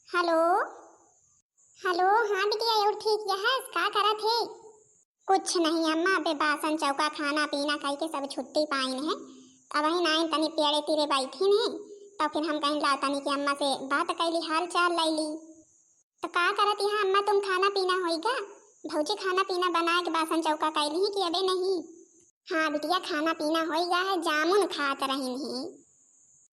Hello. Hello, हाँ बिटिया और ठीक है का करत है? कुछ नहीं अम्मा, अबे बासन चौका खाना पीना खाई के सब छुट्टी पाइन है। अब ही नाइन तनी पेड़े तीरे बैठी है तो फिर हम कहीं ला तनी की अम्मा से बात कैली, हाल चाल लैली। तो का करत यहाँ अम्मा, तुम खाना पीना होइगा? भौजी खाना पीना बना के बासन चौका कैली है कि अबे नहीं? हाँ बिटिया खाना पीना होइगा है, जामुन खात रही है।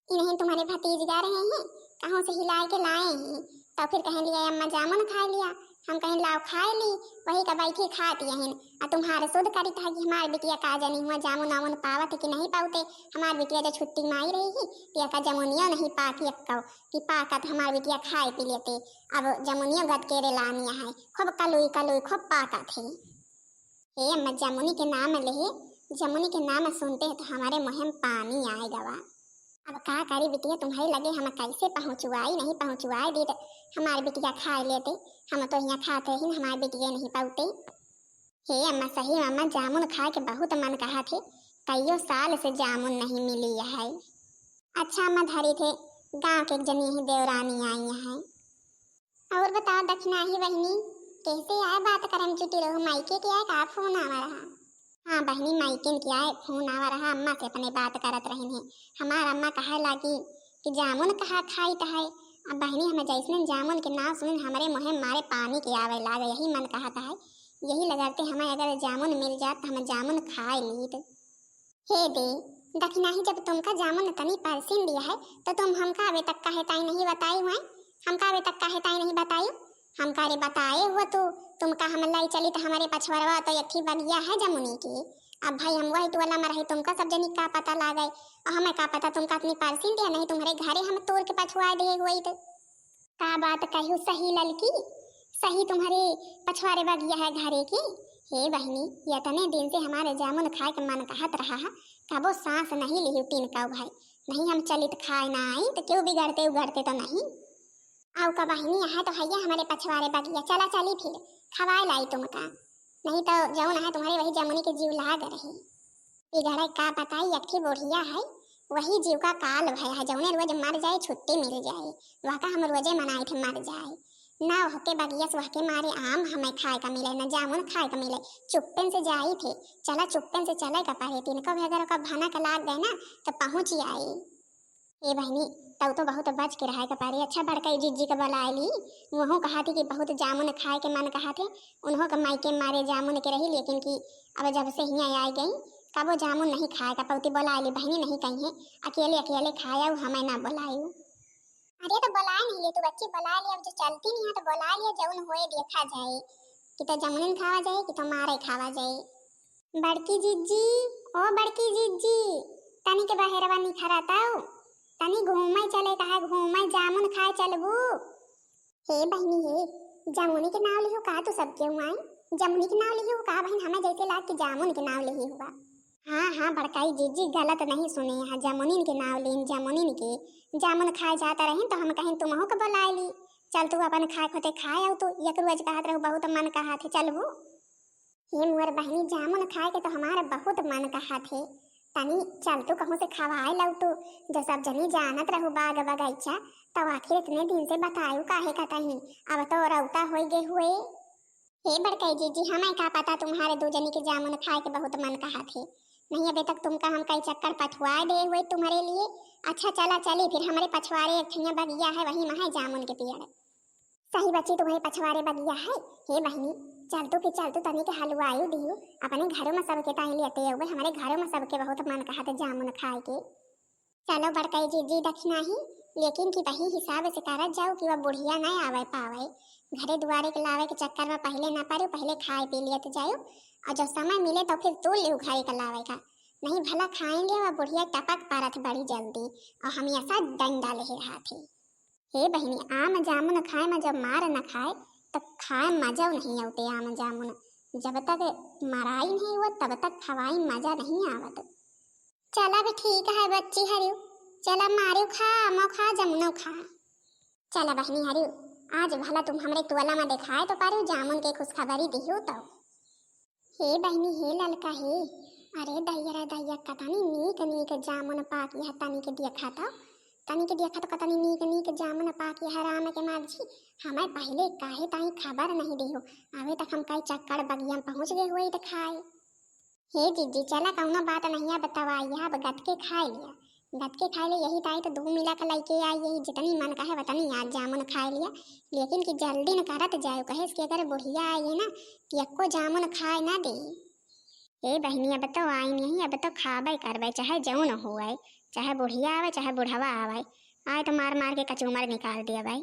इन्हें तुम्हारे भतीजगा रहे हैं, कहाँ से हिला के लाए हैं। तो फिर कहें लिया अम्मा जामुन खा लिया, हम कहें लाओ खाए ली, वही का बैठी खाती हैं। और तुम्हारे शुद्ध करी था कि हमारे बिटिया का जनी हुआ जामुन आमुन पावत कि नहीं पाते। हमारी बिटिया जो छुट्टी में आई रही है तिया का जमुनिया नहीं पाती अक्का कि पाका तो हमारी बिटिया खाए पी लेते। अब जमुनिया गद के लानिया है, खूब कलुई कलुई खूब पाका थे। हे अम्मा जमुनी के नाम ले, जमुनी के नाम सुनते हैं तो हमारे मुँह में पानी आएगा वा। अब का करी बिटिया, तुम्हारे लगे हम कैसे पहुँचवाई, नहीं पहुँचवाई दी तो हमारे बिटिया खा लेते। हम तो यहाँ खाते ही हमारे बिटिया नहीं पाते। हे अम्मा सही अम्मा, जामुन खा के बहुत मन कहा थे, कईयों साल से जामुन नहीं मिली है। अच्छा अम्मा धरी थे, गाँव के जनी ही देवरानी आई है। और बताओ दक्षिणा ही बहनी, कैसे आए बात करम जुटी रहो, मायके के आए का फोन आवा रहा? हाँ बहनी माइकिन क्या है, फोन आवा रहा, अम्मा से अपने बात करत रही है। हमार अम्मा कहे लागी कि जामुन कहा खाई है। अब बहनी हमें जैसे जामुन के नाम सुन हमारे मुँह मारे पानी के आवे लागे, यही मन कहता है, यही लगाते हमें अगर जामुन मिल जात तो हम जामुन खाए लीत। हे दे दक्षिणा ही, जब तुमका जामुन तनी परसिन दिया है तो तुम हमका अभी तक काहे ताई नहीं बताई हुए? हमका अभी तक काहे ताई नहीं बताई? हमका रे बताए हुआ तो तुमका हम लाई चली तो हमारे पछवरवा तो यथी बगिया है जमुनी की। अब भाई हम वही टोला में रही, तुमका सब जनी का पता ला गए और हमें का पता तुमका अपनी परसिन दिया नहीं, तुम्हारे घरे हम तोड़ के पछुआ दे हुई तो का बात कहूँ सही ललकी, सही तुम्हारे पछवारे बगिया है घरे की। हे बहनी ये इतने दिन से हमारे जामुन खाए के मन कहत रहा है, कबो सांस नहीं ली तीन का भाई, नहीं हम चली तो खाए ना आई तो क्यों बिगड़ते उगड़ते तो नहीं। आओ का बहनी है तो भैया हमारे पछवारे बगिया चला चली फिर खवाए लाई तुमका, नहीं तो जौन है तुम्हारे वही जमुनी के जीव लाग रही। बिगड़े का बताई अक्खी बुढ़िया है, वही जीव का काल भय है, जौने रोज मर जाए छुट्टी मिल जाए, वह का हम रोजे मनाए थे मर जाए। ना होके बगिया से के मारे आम हमें खाए का मिले, ना जामुन खाए का मिले, चुप्पन से जाई थे, चला चुप्पन से चले का पारे तीन को भी अगर का भनक लाग गए ना तो पहुंच आई। ए बहनी तब तो बहुत बच के रहा के पारे। अच्छा बड़का जीजी के बुला ली, वह कहा थी कि बहुत जामुन खाए के मन कहा थे, उन्हों के मायके मारे जामुन के रही, लेकिन कि अब जब से यहाँ आई गई कबो जामुन नहीं खाएगा, पौती बुला ली बहनी नहीं कहीं है, अकेले अकेले खाया हमें ना बुलायू। अरे तो बुला नहीं ले, तू बच्ची बुला ली, अब जो चलती नहीं है तो बुला लिया, जौन होए देखा जाए कि तो जामुन खावा जाए कि तो मारे खावा जाए। बड़की जीजी, ओ बड़की जीजी, तनी के बहेरवा निखरताऊ, तनी घूमे चले कहा, घूमे जामुन खाए चलबू। हे बहनी हे, जामुनी के नाव लियो का तू सब क्यों आई? जामुनी के नाव लियो का बहन, हमें जैसे लाग के जामुन के नाव लिही हुआ। हाँ हाँ बड़काई जीजी गलत नहीं सुने, यहाँ जामुनीन के नाव लेन, जामुनीन के जामुन खाए जाता रहे तो हम कहें तुम हो के बुला ली, चल तू अपन खाए खोते खाए आओ, तो एक रोज कहत रहो बहुत मन कहा थे चलबू। हे मोर बहनी जामुन खाए के तो हमारा बहुत मन कहा थे, तनी चल तू कहूँ से खवाए लऊ तू, जो सब जनी जानत रहू बाग बगैचा, तो आखिर इतने दिन से बतायू काहे का तही, अब तो रौता हो गए हुए। हे बड़कई जीजी हमें का पता तुम्हारे दो जनी के जामुन खाए के बहुत मन कहा थे, नहीं अभी तक तुमका हम कई चक्कर पछुआ दे हुए तुम्हारे लिए। अच्छा चला चली फिर, हमारे पछवारे एक बगिया है वही में है जामुन के पेड़, सही बच्ची तुम्हारे पछवारे बगिया है। हे बहनी चल तू तनी के हलवायू दियो, अपने घरों में सबके ताही लेते हुए, हमारे घरों में सबके बहुत मन कहा था जामुन खाए के। चलो बड़कई जीजी दक्षिणा ही, लेकिन कि वही हिसाब से करत जाओ कि वह बुढ़िया नहीं आवे पावे, घरे दुआरे के लावे के चक्कर में पहले ना पड़े, पहले खाए पी लिए जाओ, और जब समय मिले तो फिर तोड़ ले घरे का लावे का, नहीं भला खाएंगे वह बुढ़िया टपक पारत बड़ी जल्दी और हम ऐसा डंडा ले रहा थे। हे बहनी आम जामुन खाए में जब मार न खाए तब खाए मजा नहीं आते, आम जामुन जब तक मराई नहीं हुआ तब तक खवाई मजा नहीं आवत। चला भी ठीक है बच्ची हरियो, चला मारियो खा मो खा जमुनो खा। चला बहनी हरियो, आज भला तुम हमरे टोला में दिखाए तो पारो जामुन के खुशखबरी दियो तो। हे बहनी हे ललका हे, अरे दैया कतानी नीक नीक जामुन पाक यह तनी के देखा था, तनी के देखा तो कतनी नीक नीक जामुन पाके हराम के मार जी हमें पहले काहे ताई खबर नहीं दियो। अभी तक हम कई चक्कर बगिया पहुंच गए हुए तो खाए। हे जीजी चला कौनो बात नहीं है बतावाई अब गत के खाए लिया। गत के खाए ले यही ताई तो 2 मिला के लेके आई यही जितनी मन का है वतनी आज जामुन खाए लिया। लेकिन कि जल्दी न करत जाए कहे कि अगर बुढ़िया आई है ना कि एको जामुन खाए ना दे। ए बहनी अब तो आई नहीं अब तो खाबे करबे चाहे जौन होए चाहे बुढ़िया आवे चाहे बुढ़वा आवे आए तो मार मार के कचूमर निकाल दिया भाई।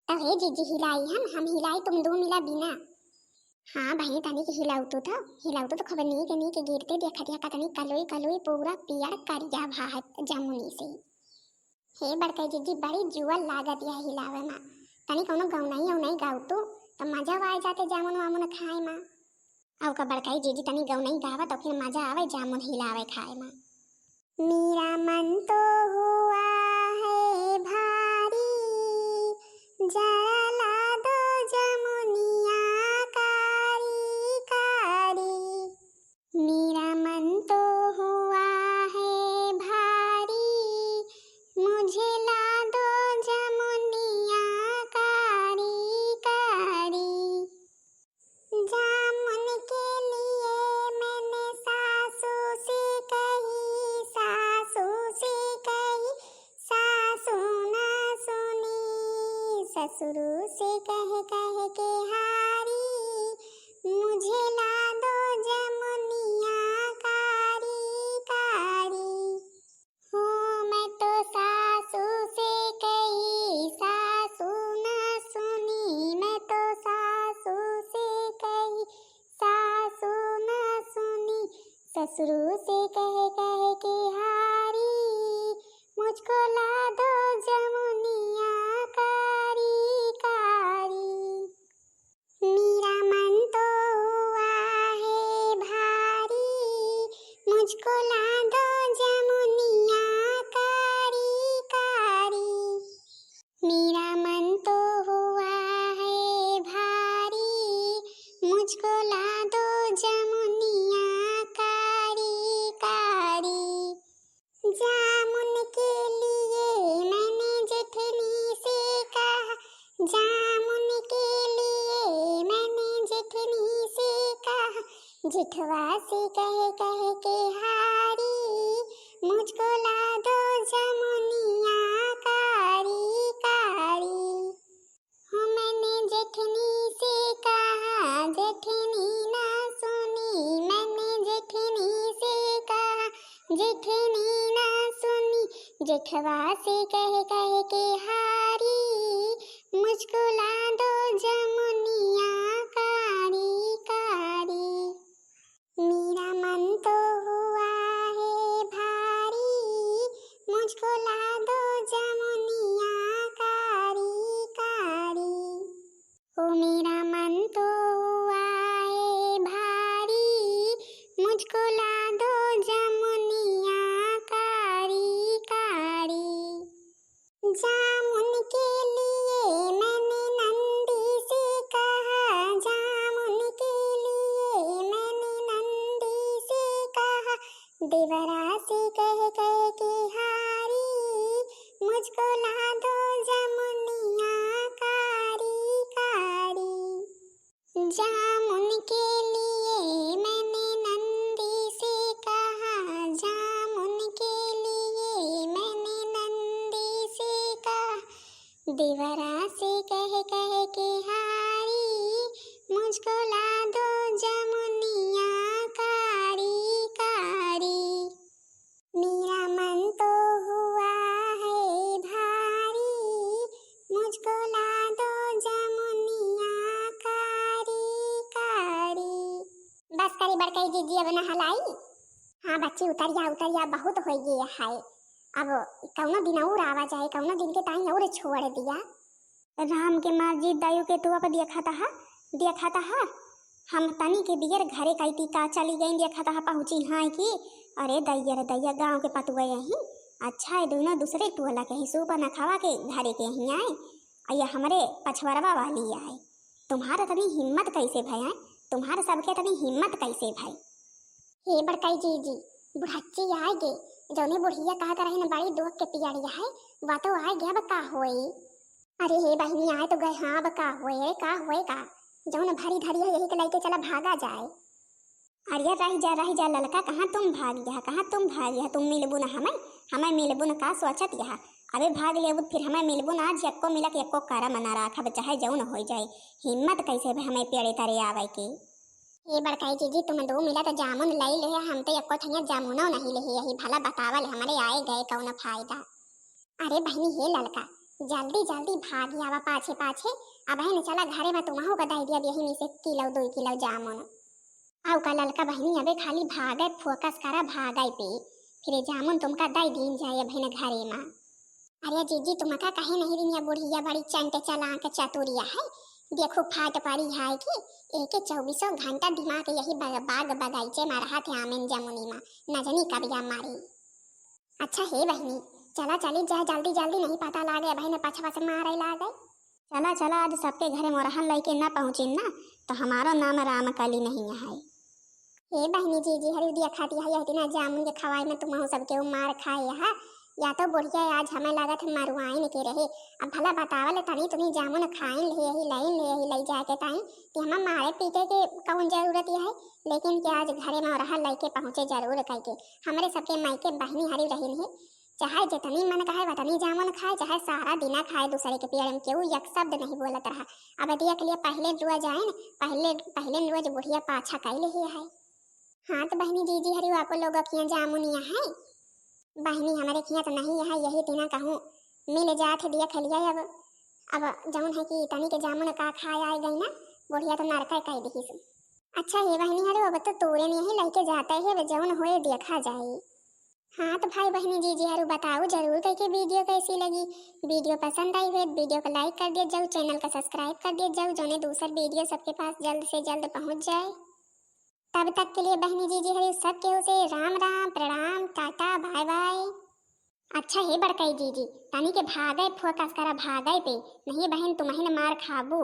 अब हे जीजी हिलाई हम हिलाई तुम 2 मिला बिना। हाँ बहनी तनी के हिलाऊ तो खबर नहीं के गिरते देखा दिया कतनी कलोई कलोई पूरा पियर करिया भात जामुनी से। हे बड़का जीजी बड़ी जुअल लागत है हिलावे में। तनी कोनो गौनाई औनाई गाऊ तो मजा आ जाते जामुन वामुन खाए में। आउ का बड़काई जीजी तनी गौनाई गावा तो फिर मजा आवे जामुन हिलावे खाए में। मेरा मन तो हुआ है भारी जरा ला दो जमुनिया कारी कारी। मेरा मन तो हुआ है भारी मुझे ला दो जमुनिया कारी कारी। जामुन के लिए मैंने सासू से कही सासू ना सुनी ससुर से कह के हारी मुझे ला दो जमुनिया कारी कारी। हो मैं तो सासू से कही सासू ना सुनी मैं तो सासू से कही सासू ना सुनी ससुर से कह के हारी मुझको ला दो जमुनिया कारी कारी। मेरा मन तो हुआ है भारी मुझको ला दो जमुनिया कारी कारी। मेरा मन तो हुआ है भारी मुझको ला दो जमुनिया कारी कारी। जामुन के लिए मैंने जेठनी से कहा जामुन के लिए मैंने जेठनी से कहा जेठवा से कह के हारी मुझको ला दो जमुनिया कारी कारी। हो मैंने जेठनी से कहा जेठनी ना सुनी मैंने जेठनी से कहा जेठनी ना सुनी जेठवा से कह के हारी मुझको ला दो जमुनिया कारी कारी। मेरा मन तो हुआ है भारी मुझको ला दो जमुनिया कारी कारी। ओ मेरा मन तो हुआ है भारी मुझको ला दो जमुनिया कारी कारी। जामुन के लिए मैंने नंदी से कहा जामुन के लिए मैंने नंदी से कहा देवरा से कह के हारी मुझको ला दो जमुनिया कारी कारी। जामुन के लिए मैंने नंदी से कहा जामुन के लिए मैंने नंदी से कहा देवरा से कह के हारी मुझको ला दो जमुनिया कारी कारी। मेरा मन तो हुआ है भारी मुझको ला दो जमुनिया कारी कारी। बस करी बड़कई जीजी अब न हलाई। हाँ बच्ची उतरिया बहुत हो गई है। अब कौनो दिन और आवा जाए कौनो दिन के टाइम और छोड़ दिया। राम के माँ जी दायु के तुआ पर देखा था हम तनी के बियर घरे कई का चली गई देखा था पहुँची हाँ की अरे दैया गाँव के पतुआ यहीं अच्छा है दोनों दूसरे टोला के ही सूप न खावा के घरे के यहीं आए अया हमारे पछवरवा वाली आए। तुम्हारा तनी हिम्मत कैसे भाई तुम्हारे सबके तनी हिम्मत कैसे भाई। हे बड़काई जी बुढ़ाची आए गे जौने बुढ़िया कहा रही ना बड़ी दुख के पियड़िया है वह तो आ गया बका होई। अरे हे बहनी आए तो गए, हाँ बका होए का होए का जौन भरी धरी है यही के लेके चला भागा जाए। अरे रही जा ललका, कहाँ तुम भाग गया, कहाँ तुम भाग गया, तुम मिलबू ना हमें, हमें मिलबू ना का सोचत यहाँ। अबे भाग ले फिर हमें मिलबू ना, आज एको मिलक एको कारा मना रखा चाहे जौन हो जाए। हिम्मत कैसे भाई हमें पेड़े तारे आवे के। ये बड़काई जीजी तुम दो मिला तो जामुन लई ले, हम तो एको ठनिया जामुनो नहीं ले, यही भला बतावल हमारे आए गए कौन फायदा। अरे बहनी हे ललका जल्दी जल्दी भाग आवा पाछे पाछे। अब है न चला घरे में तुम्हारा का दाई दिया यही में से किलो 2 किलो जामुन। आउ का ललका बहनी अबे खाली भागे फोकस करा भागाई पे, फिर जामुन तुमका दाई दिन जाए अब है न घरे में। अरे जीजी तुमका कहे नहीं दिनिया बुढ़िया बड़ी चंटे चला के चतुरिया है, देखो फाट पारी है कि एक 24 घंटा दिमाग यही बाग बगीचे में रहा थे आमेन जमुनी में, न जानी कब या मारी। अच्छा हे बहनी चला चली जाए जल्दी जल्दी, नहीं पता लागे बहने पछवा से मारे लागे। चला चला आज सबके घरे मोरहन लेके ना पहुँचे ना तो हमारा नाम रामकली नहीं है। हे बहनी जीजी हरी दिया खाती है इतना जामुन के खवाई में तुम सबके मार खाए है, या तो बुढ़िया आज हमें लागत मरुआइन के रहे। अब भला बतावल तनी तुम्हें जामुन खाइन ले यही लाइन ले यही ले जाके ताई कि हम मारे पीटे के कौन जरूरत है, लेकिन कि आज घरे में रहा लेके पहुँचे जरूर करके। हमारे सबके मायके बहनी हरी रही नहीं, चाहे जितनी मन कहे वतनी जामुन खाए, चाहे सारा दिन खाए दूसरे के पेड़ में, केहू एक शब्द नहीं बोलत रहा। अब दिया के लिए पहले रोज आए न, पहले रोज बुढ़िया पाछा कह ले है। हाँ तो बहनी जीजी हरी आप लोग किया जामुनिया है, बहनी हमारे खिया तो नहीं है, यही तीना कहूँ मिल जात दिया खलिया। अब जौन है कि तनी के जामुन का खाए आए गई ना बुढ़िया तो नरका कह दी। अच्छा ये बहनी हरे अब तो तोरे नहीं लेके जाता है, जौन होए देखा जाए। हाँ तो भाई बहनी जीजी हरु बताओ जरूर कि वीडियो कैसी लगी। वीडियो पसंद आई हो वीडियो को लाइक कर दिया जाओ, चैनल का सब्सक्राइब कर दिया जाओ, जो दूसरा वीडियो सबके पास जल्द से जल्द पहुँच जाए। तब तक के लिए बहनी जीजी हरी सब केहू से राम राम प्रणाम टाटा बाय बाय। अच्छा हे बड़काई जीजी तनी के भागे फोकस करा भागे पे, नहीं बहन तुम्हें मार खाबू।